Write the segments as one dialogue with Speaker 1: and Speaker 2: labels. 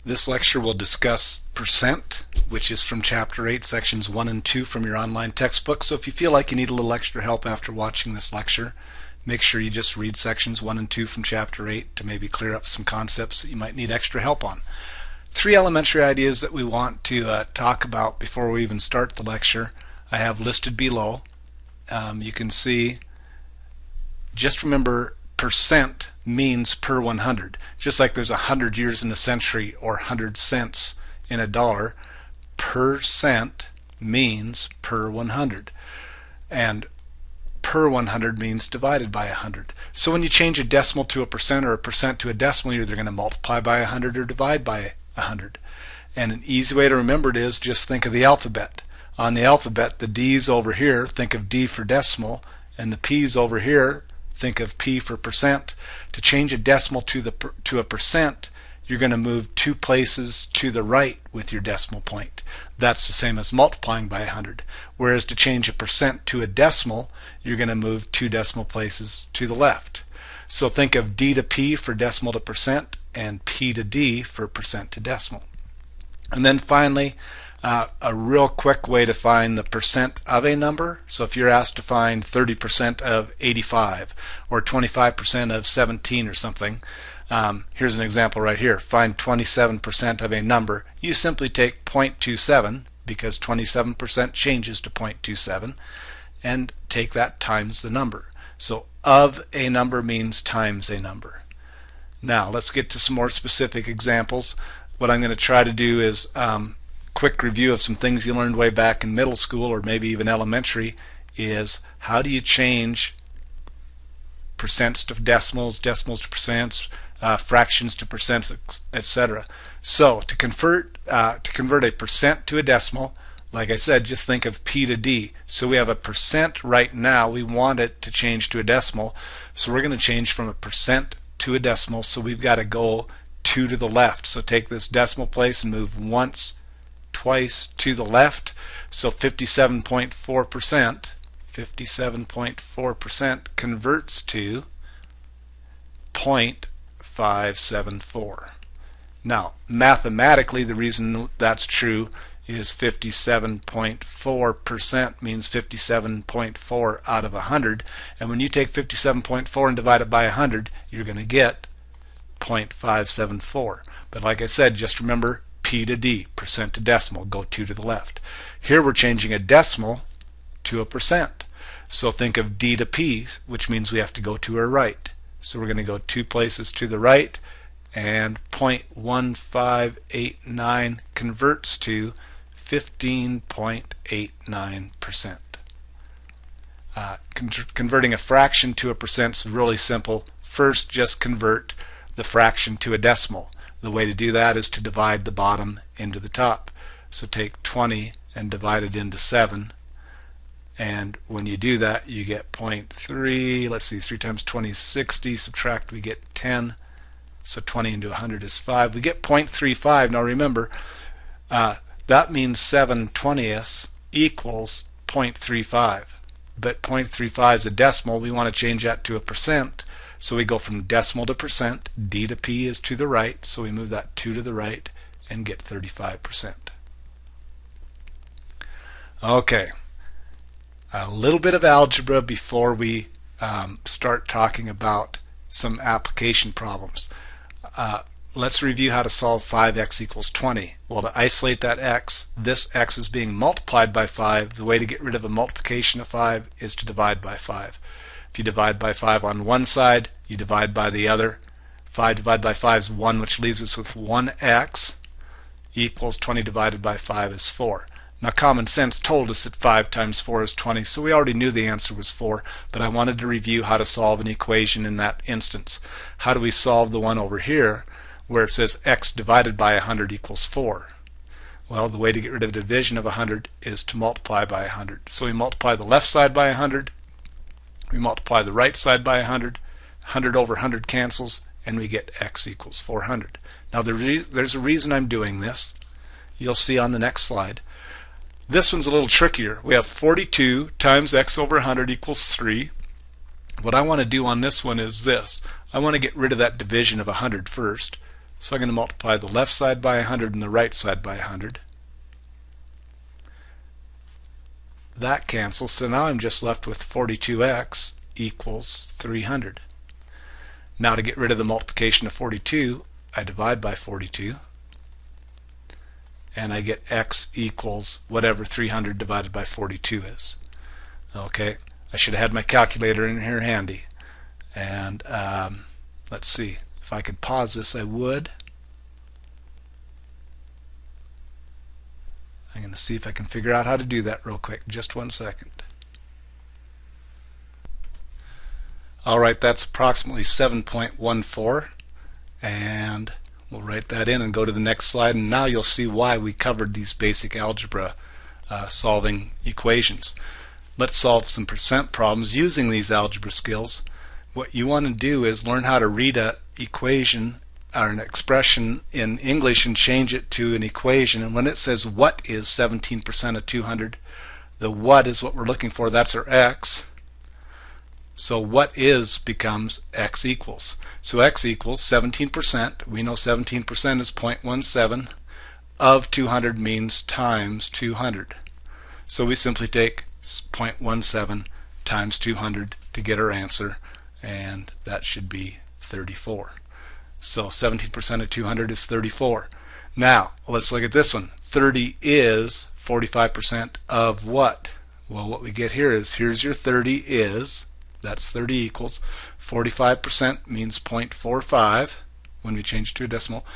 Speaker 1: This lecture will discuss percent, which is from Chapter 8, Sections 1 and 2 from your online textbook. So if you feel like you need a little extra help after watching this lecture, make sure you just read Sections 1 and 2 from Chapter 8 to maybe clear up some concepts that you might need extra help on. 3 elementary ideas that we want to talk about before we even start the lecture I have listed below. You can see, just remember, percent means per 100. Just like there's 100 years in a century or 100 cents in a dollar, percent means per 100. And per 100 means divided by 100. So when you change a decimal to a percent or a percent to a decimal, you're either going to multiply by 100 or divide by 100. And an easy way to remember it is just think of the alphabet. On the alphabet, the D's over here, think of D for decimal, and the P's over here, think of P for percent. To change a decimal to a percent, you're going to move 2 places to the right with your decimal point. That's the same as multiplying by 100. Whereas to change a percent to a decimal, you're going to move 2 decimal places to the left. So think of D to P for decimal to percent, and P to D for percent to decimal. And then finally, a real quick way to find the percent of a number. So if you're asked to find 30% of 85 or 25% of 17 or something, here's an example right here. Find 27% of a number. You simply take 0.27 because 27% changes to 0.27 and take that times the number. So of a number means times a number. Now let's get to some more specific examples. What I'm going to try to do is quick review of some things you learned way back in middle school or maybe even elementary is how do you change percents to decimals, decimals to percents, fractions to percents, etc. So to convert a percent to a decimal, like I said, just think of P to D. So we have a percent right now. We want it to change to a decimal. So we're going to change from a percent to a decimal. So we've got to go 2 to the left. So take this decimal place and move once, twice to the left. So 57.4% converts to 0.574. Now mathematically the reason that's true is 57.4% means 57.4 out of 100, and when you take 57.4 and divide it by 100, you're going to get 0.574. But like I said, just remember P to D, percent to decimal, go 2 to the left. Here we're changing a decimal to a percent. So think of D to P, which means we have to go to our right. So we're going to go 2 places to the right, and 0.1589 converts to 15.89%. Converting a fraction to a percent is really simple. First, just convert the fraction to a decimal. The way to do that is to divide the bottom into the top. So take 20 and divide it into 7, and when you do that you get 0.3. Let's see, 3 times 20 is 60, subtract, we get 10. So 20 into 100 is 5. We get 0.35. Now remember, that means 7/20ths equals 0.35. But 0.35 is a decimal. We want to change that to a percent. So we go from decimal to percent. D to P is to the right. So we move that 2 to the right and get 35%. Okay. A little bit of algebra before we start talking about some application problems. Let's review how to solve 5x equals 20. Well, to isolate that x, this x is being multiplied by 5. The way to get rid of a multiplication of 5 is to divide by 5. If you divide by 5 on one side, you divide by the other. 5 divided by 5 is 1, which leaves us with 1x equals 20 divided by 5 is 4. Now common sense told us that 5 times 4 is 20, so we already knew the answer was 4, but I wanted to review how to solve an equation in that instance. How do we solve the one over here where it says x divided by 100 equals 4? Well, the way to get rid of the division of 100 is to multiply by 100. So we multiply the left side by 100, we multiply the right side by 100, 100 over 100 cancels, and we get x equals 400. Now there's a reason I'm doing this. You'll see on the next slide. This one's a little trickier. We have 42 times x over 100 equals 3. What I want to do on this one is this. I want to get rid of that division of 100 first. So I'm going to multiply the left side by 100 and the right side by 100. That cancels, so now I'm just left with 42x equals 300. Now to get rid of the multiplication of 42, I divide by 42, and I get x equals whatever 300 divided by 42 is. Okay, I should have had my calculator in here handy. And let's see, if I could pause this, I would. I'm going to see if I can figure out how to do that real quick. Just 1 second. Alright, that's approximately 7.14, and we'll write that in and go to the next slide, and now you'll see why we covered these basic algebra solving equations. Let's solve some percent problems using these algebra skills. What you want to do is learn how to read an equation or an expression in English and change it to an equation. And when it says what is 17% of 200, the what is what we're looking for. That's our x. So what is becomes x equals. So x equals 17%. We know 17% is 0.17 of 200 means times 200. So we simply take 0.17 times 200 to get our answer, and that should be 34. So 17% of 200 is 34. Now let's look at this one. 30 is 45% of what? Well, what we get here is, here's your 30 is, that's 30 equals, 45% means 0.45 when we change it to a decimal,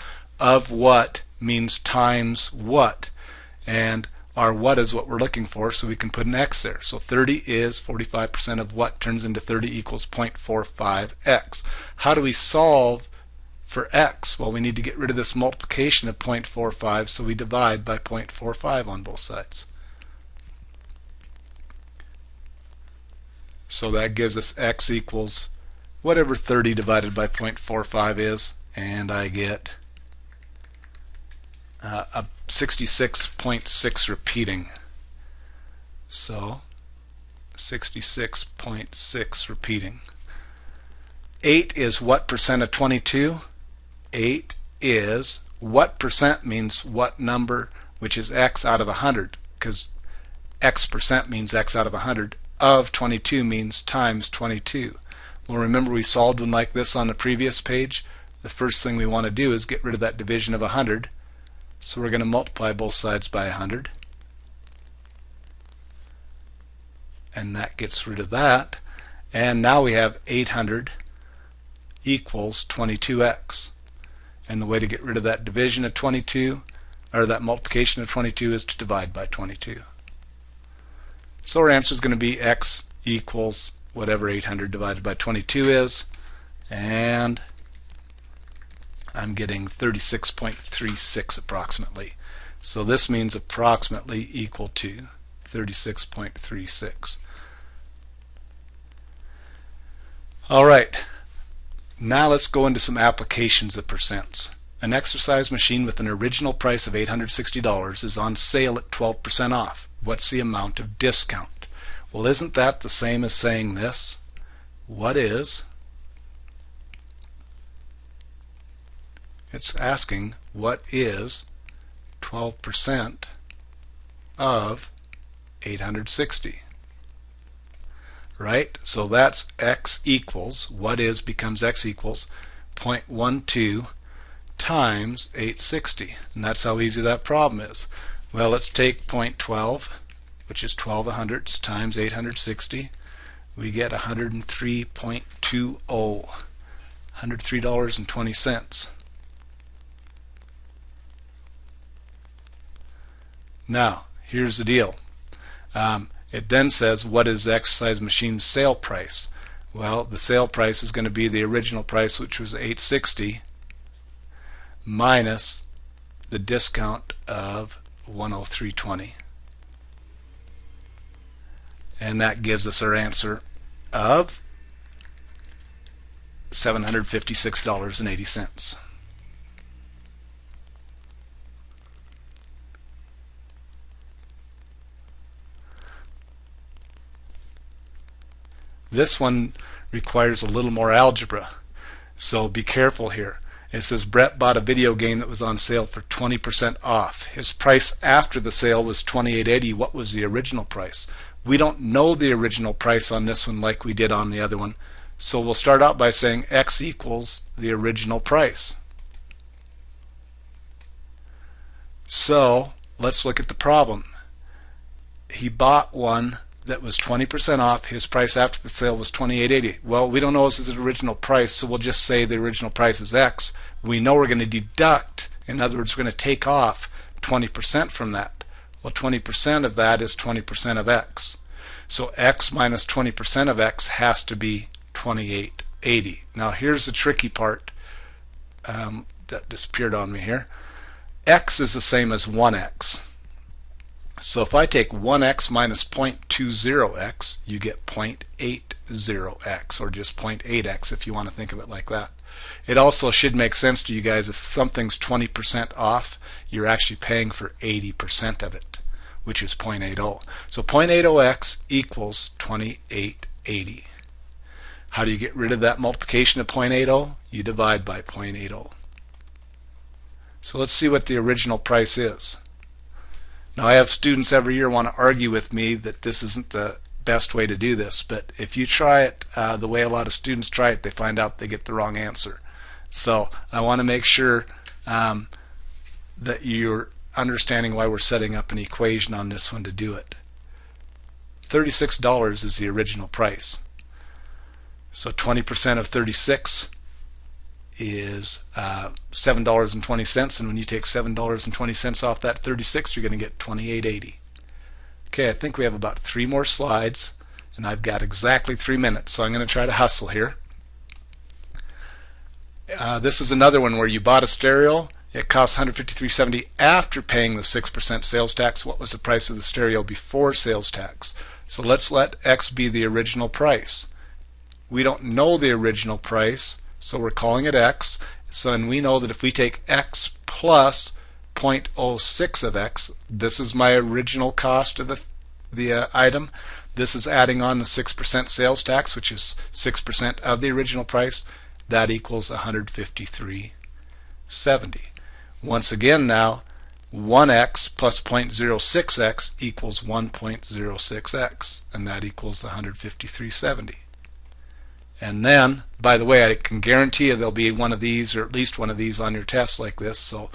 Speaker 1: of what means times what, and our what is what we're looking for, so we can put an x there. So 30 is 45% of what turns into 30 equals 0.45x. How do we solve for x? Well, we need to get rid of this multiplication of 0.45, so we divide by 0.45 on both sides. So that gives us x equals whatever 30 divided by 0.45 is, and I get a 66.6 repeating. So 66.6 repeating. 8 is what percent of 22? 8 is what percent means what number, which is x out of 100, because x percent means x out of 100. Of 22 means times 22. Well, remember we solved one like this on the previous page. The first thing we want to do is get rid of that division of 100. So we're going to multiply both sides by 100. And that gets rid of that. And now we have 800 equals 22x. And the way to get rid of that division of 22, or that multiplication of 22, is to divide by 22. So our answer is going to be x equals whatever 800 divided by 22 is, and I'm getting 36.36 approximately. So this means approximately equal to 36.36. Alright, now let's go into some applications of percents. An exercise machine with an original price of $860 is on sale at 12% off. What's the amount of discount? Well, isn't that the same as saying this? What is? It's asking what is 12% of 860. Right? So that's x equals, what is becomes x equals 0.12 times 860. And that's how easy that problem is. Well, let's take 0.12, which is 12 100ths, times 860. We get 103.20, $103.20. Now, here's the deal. It then says, what is the exercise machine's sale price? Well, the sale price is going to be the original price, which was $860, minus the discount of $103.20. And that gives us our answer of $756.80. This one requires a little more algebra, so be careful here. It says Brett bought a video game that was on sale for 20% off. His price after the sale was $28.80. What was the original price? We don't know the original price on this one like we did on the other one. So we'll start out by saying X equals the original price. So let's look at the problem. He bought one that was 20% off. His price after the sale was $28.80. Well, we don't know his original price, so we'll just say the original price is X. We know we're going to deduct, in other words, we're going to take off 20% from that. Well, 20% of that is 20% of X. So X minus 20% of X has to be $28.80. Now here's the tricky part that disappeared on me here. X is the same as 1X. So if I take 1x minus 0.20x, you get 0.80x, or just 0.8x if you want to think of it like that. It also should make sense to you guys, if something's 20% off, you're actually paying for 80% of it, which is 0.80. So 0.80x equals 28.80. How do you get rid of that multiplication of 0.80? You divide by 0.80. So let's see what the original price is. Now, I have students every year want to argue with me that this isn't the best way to do this, but if you try it the way a lot of students try it, they find out they get the wrong answer. So I want to make sure that you're understanding why we're setting up an equation on this one to do it. $36 is the original price. So 20% of 36 is $7.20, and when you take $7.20 off that 36, you're going to get $28.80. Okay, I think we have about 3 more slides, and I've got exactly 3 minutes, so I'm going to try to hustle here. This is another one where you bought a stereo. It costs $153.70 after paying the 6% sales tax. What was the price of the stereo before sales tax? So let's let X be the original price. We don't know the original price, so we're calling it X. So, and we know that if we take X plus 0.06 of X, this is my original cost of the item. This is adding on the 6% sales tax, which is 6% of the original price. That equals $153.70. Once again now, 1x plus 0.06x equals 1.06x, and that equals $153.70. And then, by the way, I can guarantee you there'll be one of these, or at least one of these on your test like this, so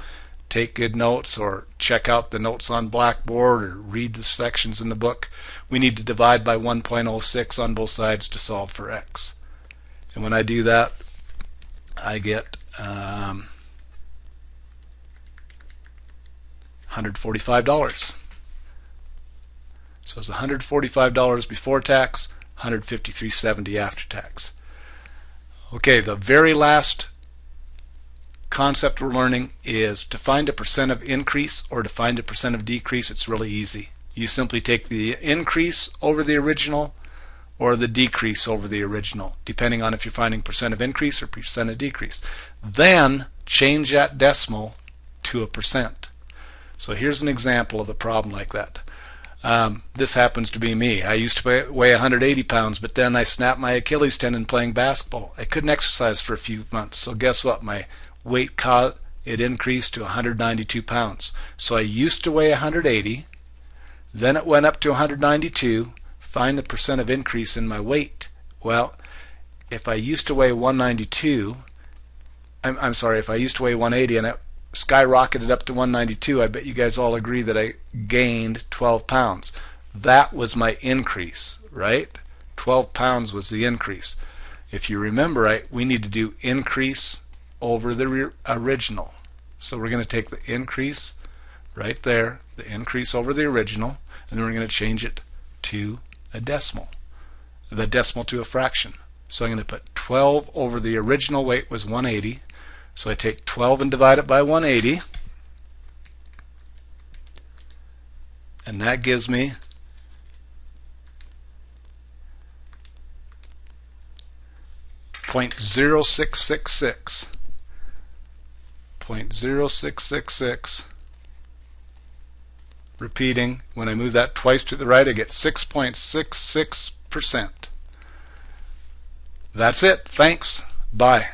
Speaker 1: take good notes or check out the notes on Blackboard or read the sections in the book. We need to divide by 1.06 on both sides to solve for x. And when I do that, I get $145. So it's $145 before tax, $153.70 after tax. Okay, the very last concept we're learning is to find a percent of increase or to find a percent of decrease. It's really easy. You simply take the increase over the original or the decrease over the original, depending on if you're finding percent of increase or percent of decrease. Then change that decimal to a percent. So here's an example of a problem like that. This happens to be me. I used to weigh 180 pounds, but then I snapped my Achilles tendon playing basketball. I couldn't exercise for a few months, so guess what? My weight it increased to 192 pounds. So I used to weigh 180, then it went up to 192. Find the percent of increase in my weight. Well, if I used to weigh 192, I'm sorry, if I used to weigh 180 and it skyrocketed up to 192, I bet you guys all agree that I gained 12 pounds. That was my increase, right? 12 pounds was the increase. If you remember right, we need to do increase over the original. So we're going to take the increase right there, the increase over the original, and then we're going to change it to a decimal, the decimal to a fraction. So I'm going to put 12 over the original weight was 180. So I take 12 and divide it by 180, and that gives me 0.0666. 0.0666. Repeating, when I move that twice to the right, I get 6.66%. That's it. Thanks. Bye.